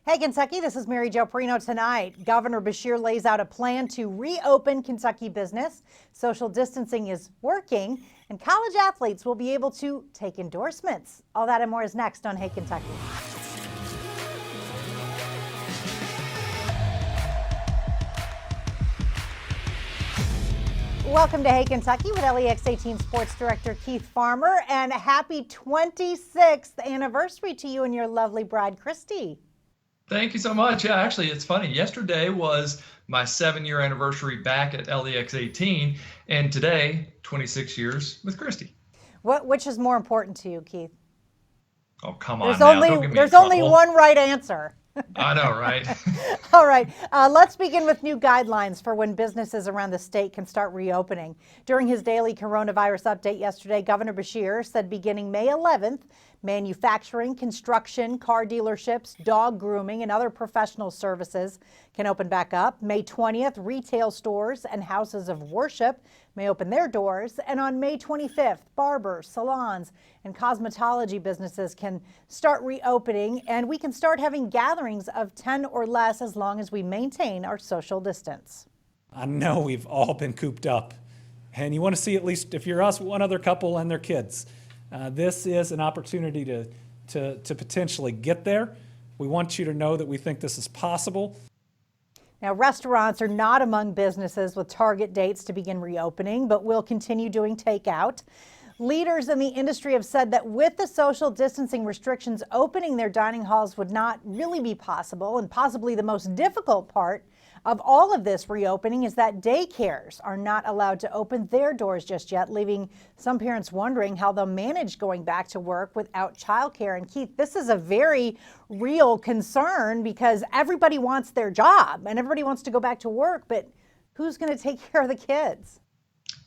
Hey, Kentucky, this is Mary Jo Perino tonight. Governor Beshear lays out a plan to reopen Kentucky business. Social distancing is working, and college athletes will be able to take endorsements. All that and more is next on Hey, Kentucky. Welcome to Hey Kentucky with LEX 18 Sports Director Keith Farmer, and a happy 26th anniversary to you and your lovely bride, Christy. Thank you so much. Yeah, actually, it's funny. Yesterday was my 7-year anniversary back at LEX 18, and today, 26 years with Christy. Which is more important to you, Keith? Oh, come on now. Don't get me in trouble. Only one right answer. I know, right? All right. Let's begin with new guidelines for when businesses around the state can start reopening. During his daily coronavirus update yesterday, Governor Beshear said beginning May 11th, manufacturing, construction, car dealerships, dog grooming, and other professional services can open back up. May 20th, retail stores and houses of worship may open their doors. And on May 25th, barbers, salons, and cosmetology businesses can start reopening, and we can start having gatherings of 10 or less as long as we maintain our social distance. I know we've all been cooped up, and you want to see, at least if you're us, one other couple and their kids. This is an opportunity to potentially get there. We want you to know that we think this is possible. Now, restaurants are not among businesses with target dates to begin reopening, but will continue doing takeout. Leaders in the industry have said that with the social distancing restrictions, opening their dining halls would not really be possible, and possibly the most difficult part of all of this reopening is that daycares are not allowed to open their doors just yet, leaving some parents wondering how they'll manage going back to work without childcare. And Keith, this is a very real concern because everybody wants their job and everybody wants to go back to work, but who's going to take care of the kids?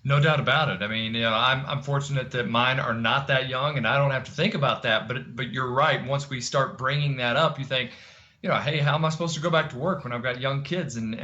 No doubt about it. I mean, I'm fortunate that mine are not that young, and I don't have to think about that. But you're right. Once we start bringing that up, you think, hey, how am I supposed to go back to work when I've got young kids? And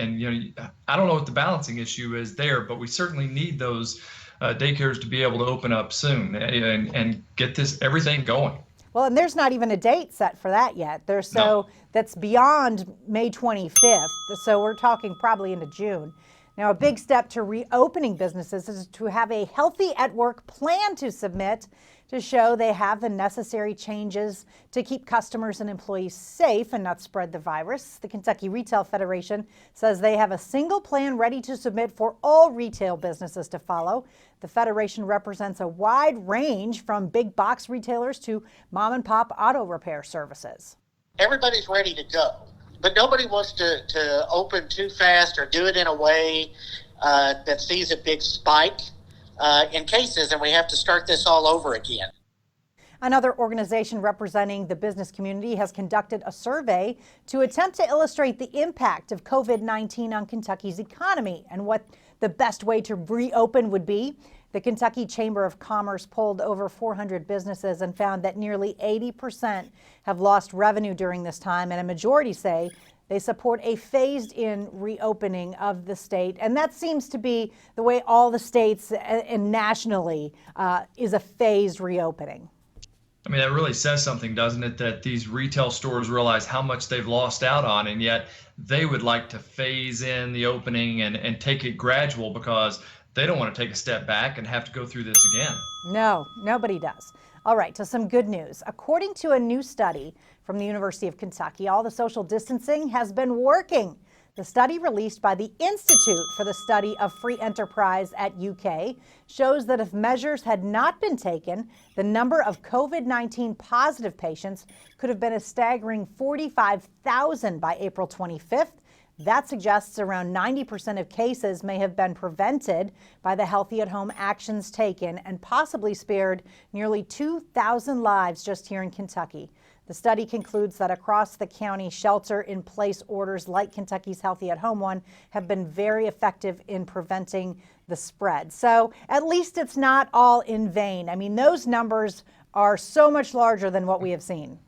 I don't know what the balancing issue is there, but we certainly need those daycares to be able to open up soon and get everything going. Well, and there's not even a date set for that yet. That's beyond May 25th. So we're talking probably into June. Now, a big step to reopening businesses is to have a healthy at work plan to submit to show they have the necessary changes to keep customers and employees safe and not spread the virus. The Kentucky Retail Federation says they have a single plan ready to submit for all retail businesses to follow. The Federation represents a wide range from big box retailers to mom and pop auto repair services. Everybody's ready to go. But nobody wants to open too fast or do it in a way that sees a big spike in cases, and we have to start this all over again. Another organization representing the business community has conducted a survey to attempt to illustrate the impact of COVID-19 on Kentucky's economy and what the best way to reopen would be. The Kentucky Chamber of Commerce polled over 400 businesses and found that nearly 80% have lost revenue during this time, and a majority say they support a phased-in reopening of the state. And that seems to be the way all the states and nationally is a phased reopening. I mean, that really says something, doesn't it, that these retail stores realize how much they've lost out on, and yet they would like to phase in the opening and take it gradual because they don't want to take a step back and have to go through this again. No, nobody does. All right, to some good news. According to a new study from the University of Kentucky, all the social distancing has been working. The study released by the Institute for the Study of Free Enterprise at UK shows that if measures had not been taken, the number of COVID-19 positive patients could have been a staggering 45,000 by April 25th. That suggests around 90% of cases may have been prevented by the healthy at home actions taken and possibly spared nearly 2,000 lives just here in Kentucky. The study concludes that across the county, shelter-in-place orders like Kentucky's Healthy at Home one have been very effective in preventing the spread. So at least it's not all in vain. I mean, those numbers are so much larger than what we have seen.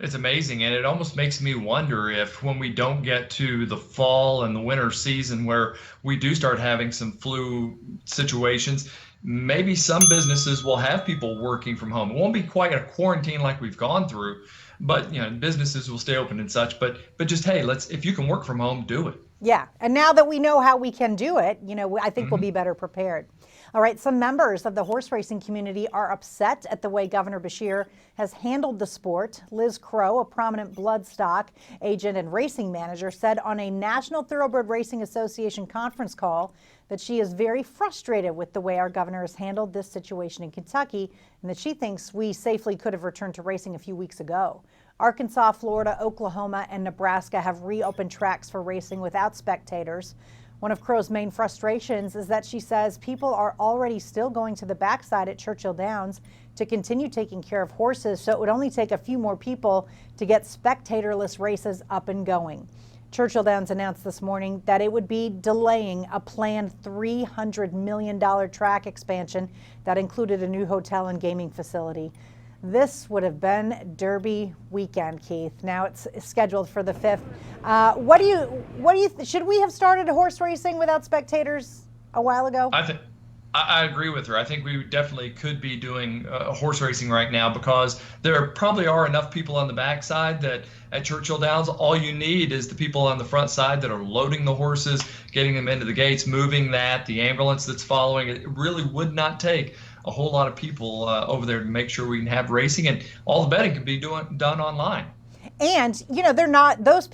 It's amazing, and it almost makes me wonder if when we don't get to the fall and the winter season where we do start having some flu situations, maybe some businesses will have people working from home. It won't be quite a quarantine like we've gone through, but businesses will stay open and such. But just, hey, if you can work from home, do it. Yeah, and now that we know how we can do it, I think we'll be better prepared. All right, some members of the horse racing community are upset at the way Governor Beshear has handled the sport. Liz Crow, a prominent bloodstock agent and racing manager, said on a National Thoroughbred Racing Association conference call that she is very frustrated with the way our governor has handled this situation in Kentucky, and that she thinks we safely could have returned to racing a few weeks ago. Arkansas, Florida, Oklahoma, and Nebraska have reopened tracks for racing without spectators. One of Crow's main frustrations is that she says people are already still going to the backside at Churchill Downs to continue taking care of horses, so it would only take a few more people to get spectatorless races up and going. Churchill Downs announced this morning that it would be delaying a planned $300 million track expansion that included a new hotel and gaming facility. This would have been Derby weekend, Keith. Now it's scheduled for the 5th. Should we have started horse racing without spectators a while ago? I agree with her. I think we definitely could be doing horse racing right now, because there probably are enough people on the backside that at Churchill Downs, all you need is the people on the front side that are loading the horses, getting them into the gates, moving the ambulance that's following. It really would not take a whole lot of people over there to make sure we can have racing, and all the betting can be done online. And those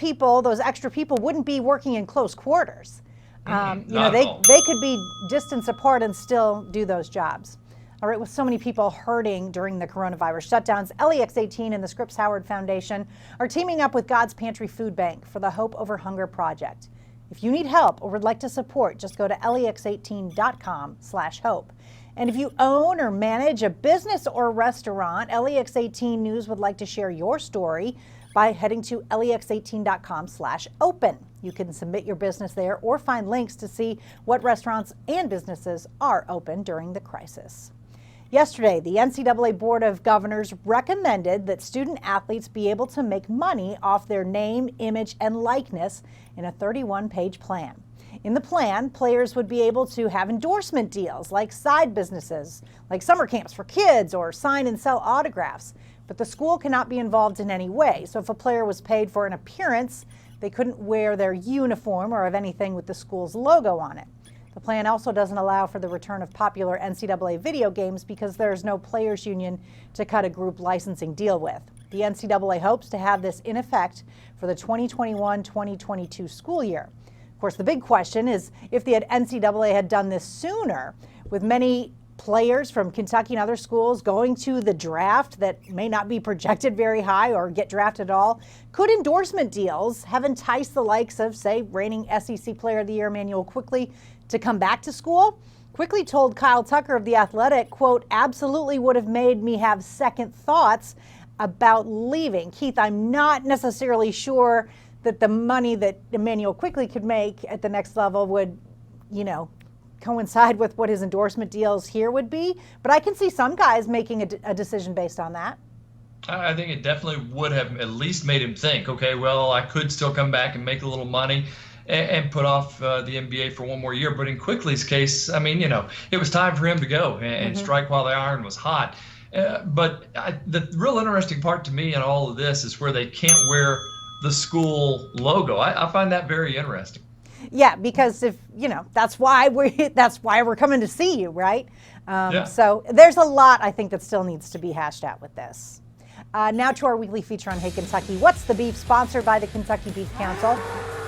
extra people wouldn't be working in close quarters. They could be distance apart and still do those jobs. All right, with so many people hurting during the coronavirus shutdowns, LEX 18 and the Scripps Howard Foundation are teaming up with God's Pantry Food Bank for the Hope Over Hunger project. If you need help or would like to support, just go to lex18.com/hope. And if you own or manage a business or restaurant, LEX 18 News would like to share your story by heading to lex18.com/open. You can submit your business there or find links to see what restaurants and businesses are open during the crisis. Yesterday, the NCAA Board of Governors recommended that student athletes be able to make money off their name, image, and likeness in a 31-page plan. In the plan, players would be able to have endorsement deals like side businesses, like summer camps for kids or sign and sell autographs. But the school cannot be involved in any way. So if a player was paid for an appearance, they couldn't wear their uniform or have anything with the school's logo on it. The plan also doesn't allow for the return of popular NCAA video games because there's no players' union to cut a group licensing deal with. The NCAA hopes to have this in effect for the 2021-2022 school year. Of course, the big question is if the NCAA had done this sooner, with many players from Kentucky and other schools going to the draft that may not be projected very high or get drafted at all, could endorsement deals have enticed the likes of, say, reigning SEC Player of the Year Emmanuel Quickley to come back to school? Quickley told Kyle Tucker of The Athletic, quote, "absolutely would have made me have second thoughts about leaving." Keith, I'm not necessarily sure that the money that Emmanuel Quickley could make at the next level would, coincide with what his endorsement deals here would be. But I can see some guys making a decision based on that. I think it definitely would have at least made him think, okay, well, I could still come back and make a little money and put off the NBA for one more year. But in Quickley's case, it was time for him to go and strike while the iron was hot. But the real interesting part to me in all of this is where they can't wear the school logo. I find that very interesting. Yeah, because that's why we're coming to see you, right? So there's a lot I think that still needs to be hashed out with this. Now to our weekly feature on Hey Kentucky. What's the Beef? Sponsored by the Kentucky Beef Council.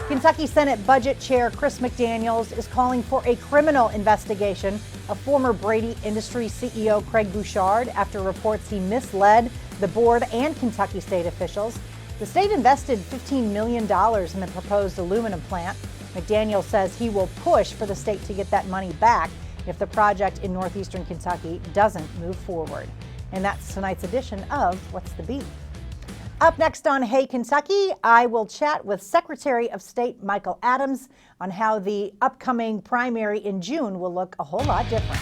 Kentucky Senate Budget Chair Chris McDaniels is calling for a criminal investigation of former Brady Industries CEO Craig Bouchard after reports he misled the board and Kentucky state officials. The state invested $15 million in the proposed aluminum plant. McDaniel says he will push for the state to get that money back if the project in northeastern Kentucky doesn't move forward. And that's tonight's edition of What's the Beef? Up next on Hey Kentucky, I will chat with Secretary of State Michael Adams on how the upcoming primary in June will look a whole lot different.